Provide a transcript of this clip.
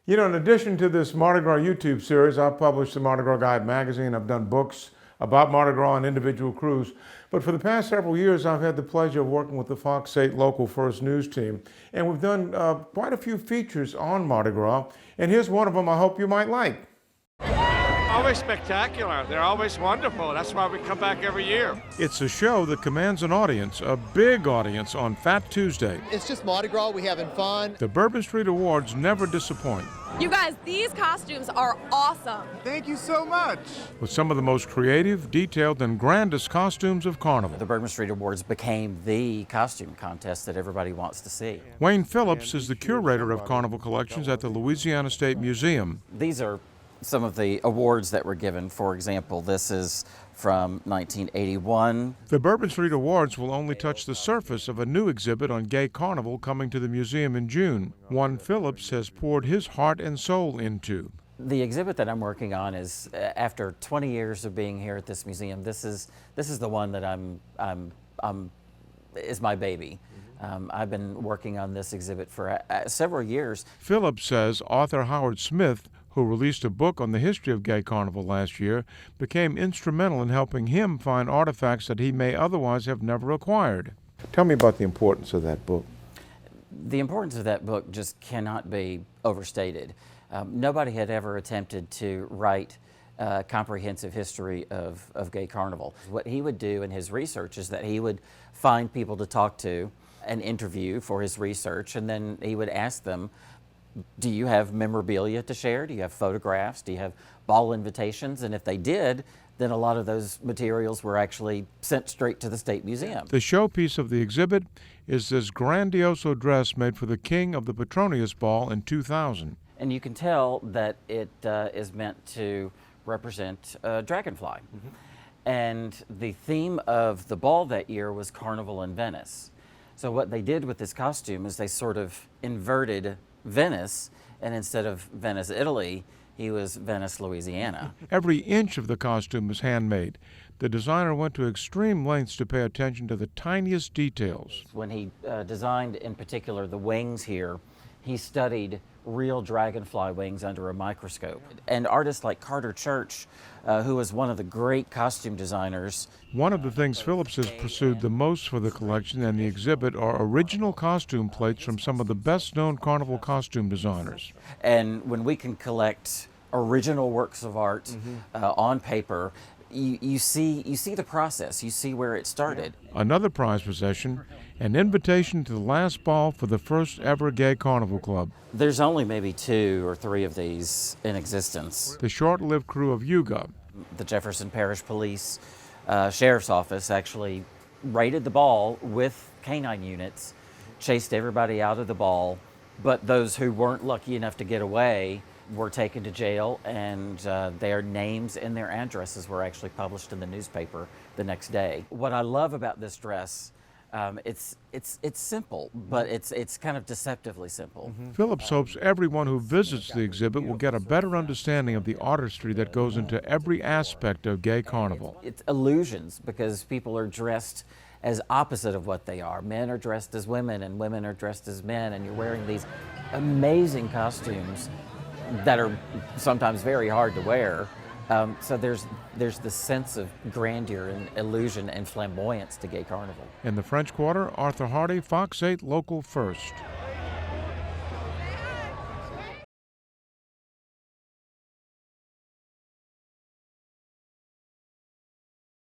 You know, in addition to this Mardi Gras YouTube series, I've published the Mardi Gras Guide magazine. I've done books about Mardi Gras and individual crews. But for the past several years, I've had the pleasure of working with the Fox 8 local First News team. And we've done quite a few features on Mardi Gras. And here's one of them I hope you might like. Always spectacular. They're always wonderful. That's why we come back every year. It's a show that commands an audience, a big audience, on Fat Tuesday. It's just Mardi Gras. We're having fun. The Bourbon Street Awards never disappoint. You guys, these costumes are awesome. Thank you so much. With some of the most creative, detailed, and grandest costumes of Carnival. The Bourbon Street Awards became the costume contest that everybody wants to see. Wayne Phillips is the curator of Carnival collections at the Louisiana State Museum. These are some of the awards that were given. For example, this is from 1981. The Bourbon Street Awards will only touch the surface of a new exhibit on gay carnival coming to the museum in June, one Phillips has poured his heart and soul into. The exhibit that I'm working on is, after 20 years of being here at this museum, this is the one that is my baby. I've been working on this exhibit for several years. Phillips says author Howard Smith, who released a book on the history of gay carnival last year, became instrumental in helping him find artifacts that he may otherwise have never acquired. Tell me about the importance of that book. The importance of that book just cannot be overstated. Nobody had ever attempted to write a comprehensive history of gay carnival. What he would do in his research is that he would find people to talk to and interview for his research, and then he would ask them, do you have memorabilia to share? Do you have photographs? Do you have ball invitations? And if they did, then a lot of those materials were actually sent straight to the State Museum. The showpiece of the exhibit is this grandioso dress made for the king of the Petronius Ball in 2000. And you can tell that it is meant to represent a dragonfly. And the theme of the ball that year was Carnival in Venice. So what they did with this costume is they sort of inverted Venice, and instead of Venice, Italy, he was Venice, Louisiana. Every inch of the costume is handmade. The designer went to extreme lengths to pay attention to the tiniest details. When he designed, in particular, the wings here, he studied real dragonfly wings under a microscope. And artists like Carter Church, who was one of the great costume designers. One of the things Phillips has pursued the most for the collection and the exhibit are original costume plates from some of the best-known carnival costume designers. And when we can collect original works of art on paper, you see the process, you see where it started. Another prized possession, an invitation to the last ball for the first ever gay carnival club. There's only maybe 2 or 3 of these in existence. The short-lived crew of Yuga. The Jefferson Parish Police Sheriff's Office actually raided the ball with canine units, chased everybody out of the ball, but those who weren't lucky enough to get away were taken to jail, and their names and their addresses were actually published in the newspaper the next day. What I love about this dress, it's simple, but it's kind of deceptively simple. Phillips hopes everyone who visits the exhibit will get a better understanding of the artistry that goes into every aspect of gay carnival. It's illusions, because people are dressed as opposite of what they are. Men are dressed as women, and women are dressed as men, and you're wearing these amazing costumes that are sometimes very hard to wear. So there's this sense of grandeur and illusion and flamboyance to gay carnival. In the French Quarter, Arthur Hardy, Fox 8 Local First.